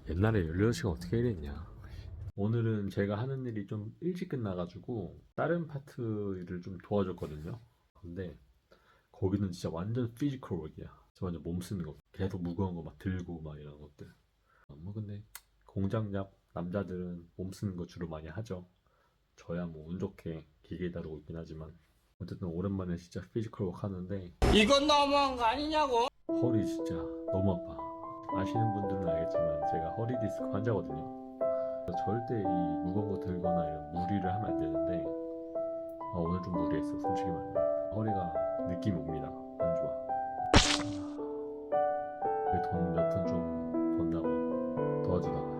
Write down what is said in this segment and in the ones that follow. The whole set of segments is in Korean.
옛날에 18시간 어떻게 일했냐. 오늘은 제가 하는 일이 좀 일찍 끝나가지고 다른 파트 일을 좀 도와줬거든요. 근데 거기는 진짜 완전 피지컬 work이야. 저 완전 몸 쓰는 거 계속 무거운 거 막 들고 막 이런 것들. 뭐 근데 공장잡 남자들은 몸 쓰는 거 주로 많이 하죠. 저야 뭐 운 좋게 기계 다루고 있긴 하지만 어쨌든 오랜만에 진짜 피지컬 워크 하는데 이건 너무한 거 아니냐고? 허리 진짜 너무 아파. 아시는 분들은 알겠지만 제가 허리 디스크 환자거든요. 그래서 절대 이 무거운 거 들거나 이런 무리를 하면 안 되는데 오늘 좀 무리했어. 솔직히 말하면 허리가 느낌이 옵니다. 안 좋아. 돈 몇 푼 좀 번다고 도와주다가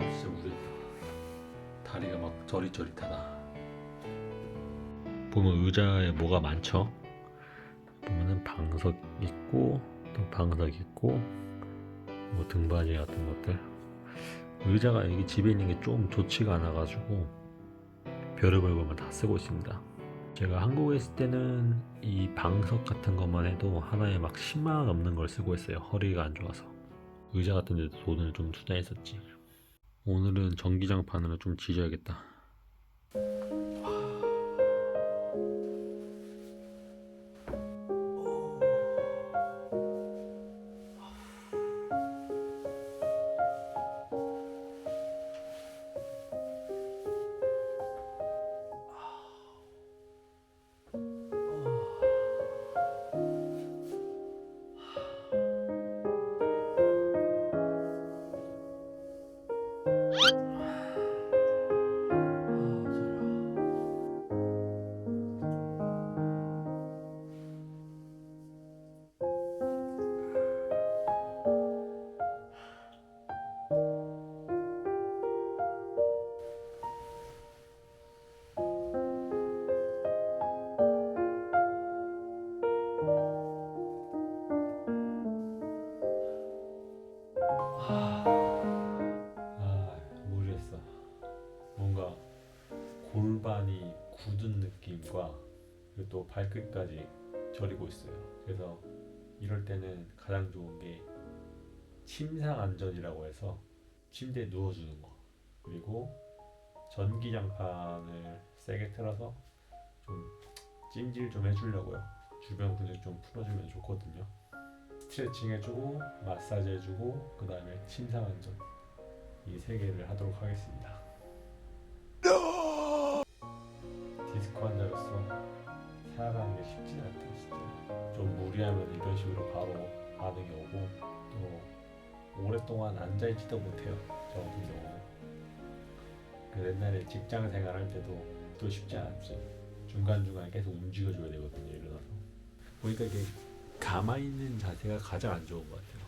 진짜 무리했다. 다리가 막 저릿저릿하다. 보면 의자에 뭐가 많죠? 보면은 방석 있고 또 방석 있고 뭐 등받이 같은 것들. 의자가 여기 집에 있는 게 좀 좋지가 않아가지고 별의별 것만 다 쓰고 있습니다. 제가 한국에 있을 때는 이 방석 같은 것만 해도 하나에 막 10만 원 넘는 걸 쓰고 있어요. 허리가 안 좋아서. 의자 같은 데도 돈을 좀 투자했었지. 오늘은 전기장판으로 좀 지져야겠다. 무리했어. 뭔가 골반이 굳은 느낌과 그리고 또 발끝까지 저리고 있어요. 그래서 이럴 때는 가장 좋은 게 침상 안전이라고 해서 침대에 누워주는 거. 그리고 전기장판을 세게 틀어서 좀 찜질 좀 해주려고요. 주변 근육 좀 풀어주면 좋거든요. 스트레칭 해주고 마사지 해주고 그 다음에 침상 안전 이 세 개를 하도록 하겠습니다. 디스크 환자로서 살아가는 게 쉽지 않다 진짜. 좀 무리하면 이런 식으로 바로 반응이 오고 또 오랫동안 앉아있지도 못해요. 저 같은 경우는. 그 옛날에 직장 생활할 때도 또 쉽지 않았지. 중간중간 계속 움직여줘야 되거든요. 일어나서. 보니까 이게 가만히 있는 자세가 가장 안 좋은 것 같아요.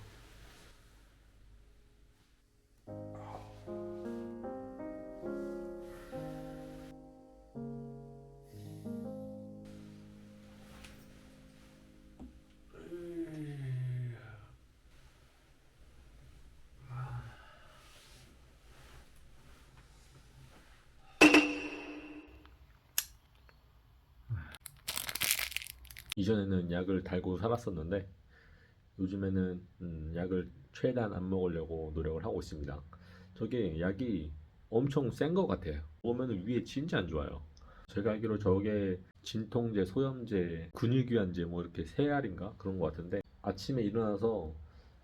이전에는 약을 달고 살았었는데 요즘에는 약을 최대한 안 먹으려고 노력을 하고 있습니다. 저게 약이 엄청 센 것 같아요. 먹으면 위에 진짜 안 좋아요. 제가 알기로 저게 진통제, 소염제, 근육이완제 뭐 이렇게 세 알인가 그런 것 같은데 아침에 일어나서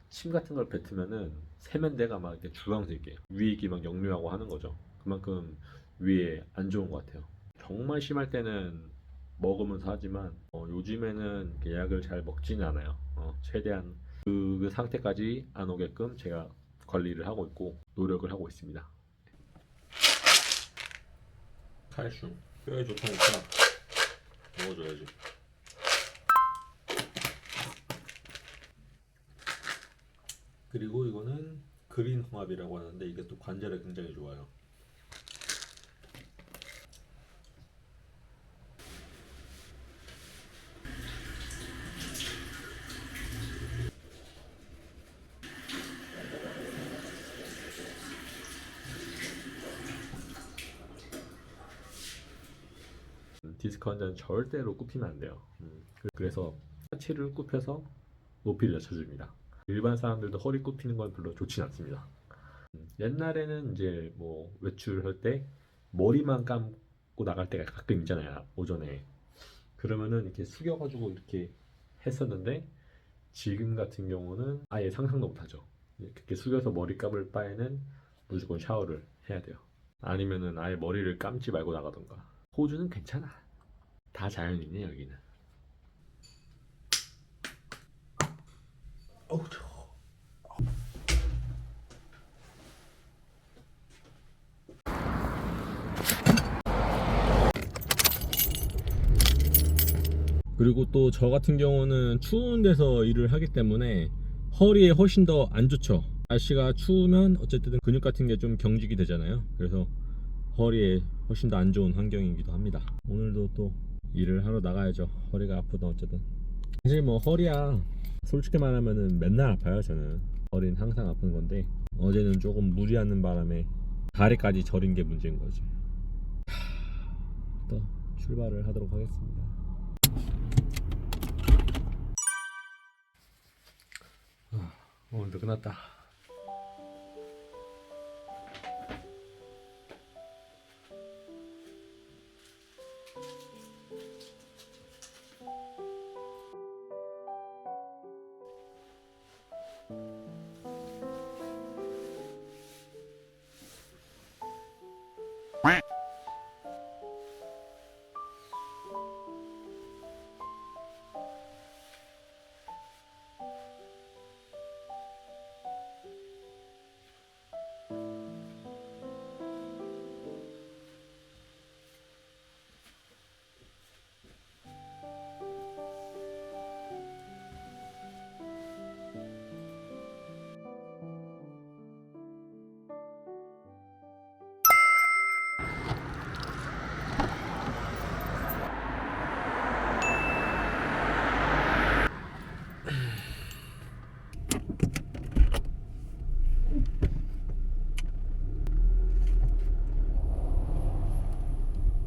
침 같은 걸 뱉으면은 세면대가 막 이렇게 주황색이에요. 위액이 막 역류하고 하는 거죠. 그만큼 위에 안 좋은 것 같아요. 정말 심할 때는 먹으면서 하지만 요즘에는 이렇게 약을 잘 먹지는 않아요. 최대한 그 상태까지 안 오게끔 제가 관리를 하고 있고 노력을 하고 있습니다. 칼슘 뼈에 좋다니까 먹어줘야지. 그리고 이거는 그린 홍합이라고 하는데 이게 또 관절에 굉장히 좋아요. 디스크 환자는 절대로 굽히면 안 돼요. 그래서 하체를 굽혀서 높이를 낮춰줍니다. 일반 사람들도 허리 굽히는 건 별로 좋진 않습니다. 옛날에는 이제 뭐 외출할 때 머리만 감고 나갈 때가 가끔 있잖아요. 오전에. 그러면은 이렇게 숙여가지고 이렇게 했었는데 지금 같은 경우는 아예 상상도 못하죠. 그렇게 숙여서 머리 감을 바에는 무조건 샤워를 해야 돼요. 아니면은 아예 머리를 감지 말고 나가던가. 호주는 괜찮아. 다 자연이네 여기는. 어우 더워. 그리고 또 저 같은 경우는 추운 데서 일을 하기 때문에 허리에 훨씬 더 안 좋죠. 날씨가 추우면 어쨌든 근육 같은 게 좀 경직이 되잖아요. 그래서 허리에 훨씬 더 안 좋은 환경이기도 합니다. 오늘도 또 일을 하러 나가야죠. 허리가 아프다 어쨌든. 사실 뭐 허리야 솔직히 말하면은 맨날 아파요. 저는 허리는 항상 아픈 건데 어제는 조금 무리하는 바람에 다리까지 저린 게 문제인 거지. 또 출발을 하도록 하겠습니다. 오늘도 끝났다.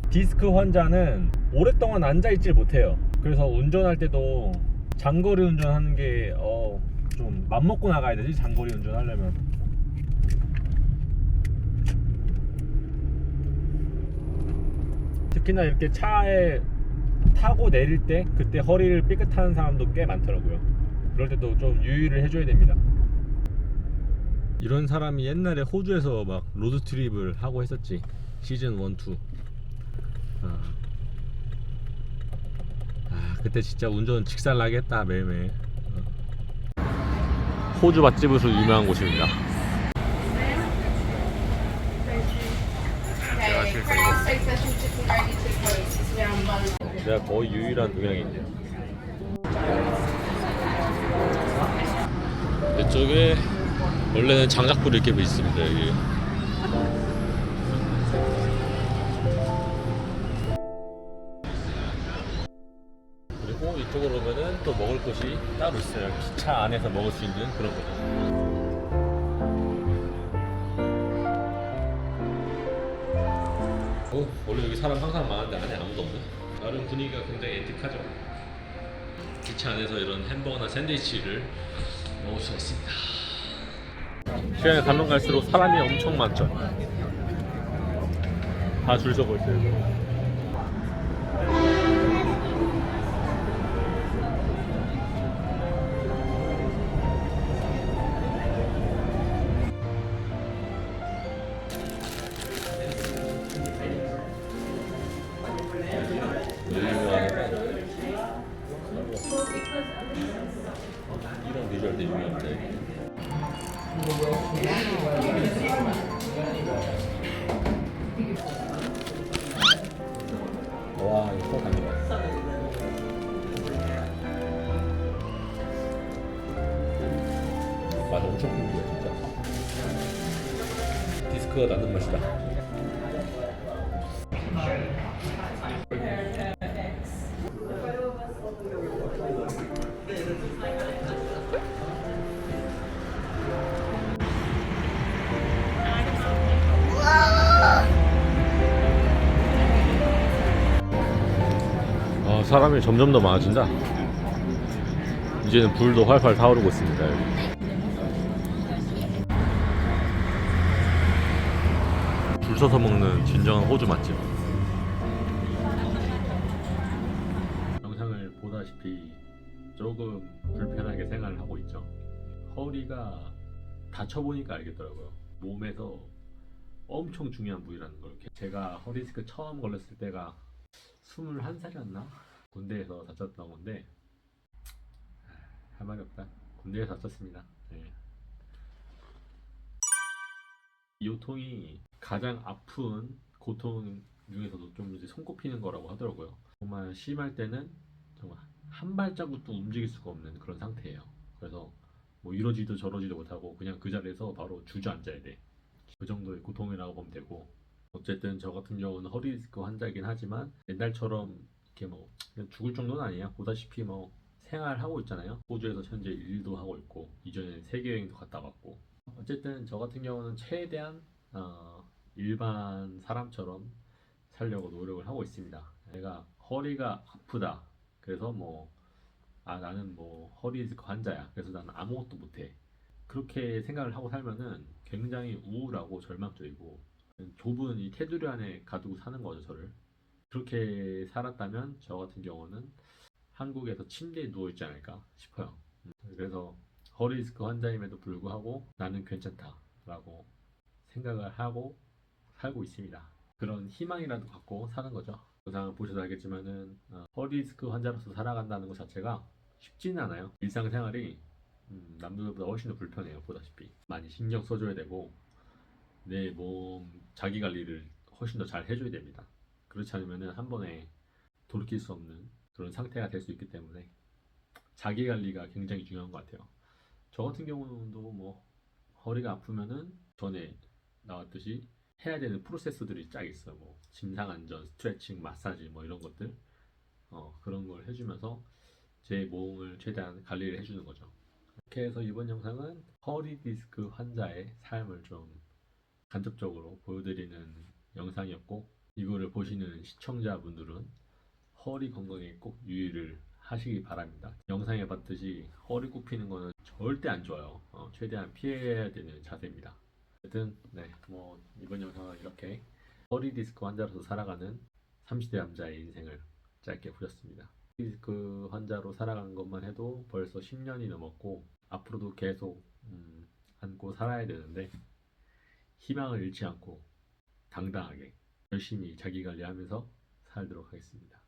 디스크 환자는 오랫동안 앉아있질 못해요. 그래서 운전할 때도 장거리 운전하는 게 좀 맘먹고 나가야 되지. 장거리 운전하려면 특히나 이렇게 차에 타고 내릴 때 그때 허리를 삐끗하는 사람도 꽤 많더라고요. 그럴 때도 좀 유의를 해줘야 됩니다. 이런 사람이 옛날에 호주에서 막 로드 트립을 하고 했었지. 시즌 1, 2. 그때 진짜 운전 직살나게 했다 매일매일. 호주 맛집으로 유명한 곳입니다. 내가 거의 유일한 동양인이에요. 이쪽에 원래는 장작불이 이렇게 있습니다. 여기. 그리고 이쪽으로 오면은 또 먹을 곳이 따로 있어요. 차 안에서 먹을 수 있는 그런 곳. 원래 여기 사람 항상 많은데 안에 아무도 없네. 나름 분위기가 굉장히 앤틱하죠. 기차 안에서 이런 햄버거나 샌드위치를 먹을 수가 있습니다. 시간이 가면 갈수록 사람이 엄청 많죠. 다 줄 서고 있어요. 이런 비주얼 되게 중요한데. 와 이거 딱 맛있어. 맛 엄청 엄청 궁금해 진짜. 디스크가 나는 맛이다. 사람이 점점 더 많아진다. 이제는 불도 활활 타오르고 있습니다. 여기. 줄 서서 먹는 진정한 호주 맛집. 영상을 보다시피 조금 불편하게 생활을 하고 있죠. 허리가 다쳐보니까 알겠더라고요. 몸에서 엄청 중요한 부위라는 걸. 제가 허리 디스크 처음 걸렸을 때가 21살이었나? 군대에서 다쳤던 건데 할 말이 없다. 군대에서 다쳤습니다. 네. 이 요통이 가장 아픈 고통 중에서도 좀 이제 손꼽히는 거라고 하더라고요. 정말 심할 때는 정말 한 발자국도 움직일 수가 없는 그런 상태예요. 그래서 뭐 이러지도 저러지도 못하고 그냥 그 자리에서 바로 주저앉아야 돼. 그 정도의 고통이라고 보면 되고, 어쨌든 저 같은 경우는 허리 디스크 환자이긴 하지만 옛날처럼 이렇게 뭐 그냥 죽을 정도는 아니에요. 보다시피 뭐 생활하고 있잖아요. 호주에서 현재 일도 하고 있고 이전에 세계 여행도 갔다 왔고, 어쨌든 저 같은 경우는 최대한 일반 사람처럼 살려고 노력을 하고 있습니다. 내가 허리가 아프다. 그래서 뭐 나는 뭐 허리 디스크 환자야. 그래서 나는 아무것도 못해. 그렇게 생각을 하고 살면은 굉장히 우울하고 절망적이고 좁은 이 테두리 안에 가두고 사는 거죠, 저를. 그렇게 살았다면 저 같은 경우는 한국에서 침대에 누워 있지 않을까 싶어요. 그래서 허리 디스크 환자임에도 불구하고 나는 괜찮다라고 생각을 하고 살고 있습니다. 그런 희망이라도 갖고 사는 거죠. 영상을 보셔도 알겠지만은 허리 디스크 환자로서 살아간다는 것 자체가 쉽지는 않아요. 일상생활이 남들보다 훨씬 더 불편해요. 보다시피 많이 신경 써줘야 되고 내 몸 자기 관리를 훨씬 더 잘 해줘야 됩니다. 그렇지 않으면은 한 번에 돌이킬 수 없는 그런 상태가 될 수 있기 때문에 자기 관리가 굉장히 중요한 것 같아요. 저 같은 경우도 뭐 허리가 아프면은 전에 나왔듯이 해야 되는 프로세스들이 쫙 있어요. 뭐 침상 안전, 스트레칭, 마사지 뭐 이런 것들 그런 걸 해주면서 제 몸을 최대한 관리를 해주는 거죠. 이렇게 해서 이번 영상은 허리 디스크 환자의 삶을 좀 간접적으로 보여드리는 영상이었고, 이거를 보시는 시청자분들은 허리 건강에 꼭 유의를 하시기 바랍니다. 영상에 봤듯이 허리 굽히는 거는 절대 안 좋아요. 최대한 피해야 되는 자세입니다. 어쨌든 뭐 이번 영상은 이렇게 허리 디스크 환자로서 살아가는 30대 남자의 인생을 짧게 보셨습니다. 디스크 환자로 살아가는 것만 해도 벌써 10년이 넘었고 앞으로도 계속 안고 살아야 되는데 희망을 잃지 않고 당당하게 열심히 자기 관리하면서 살도록 하겠습니다.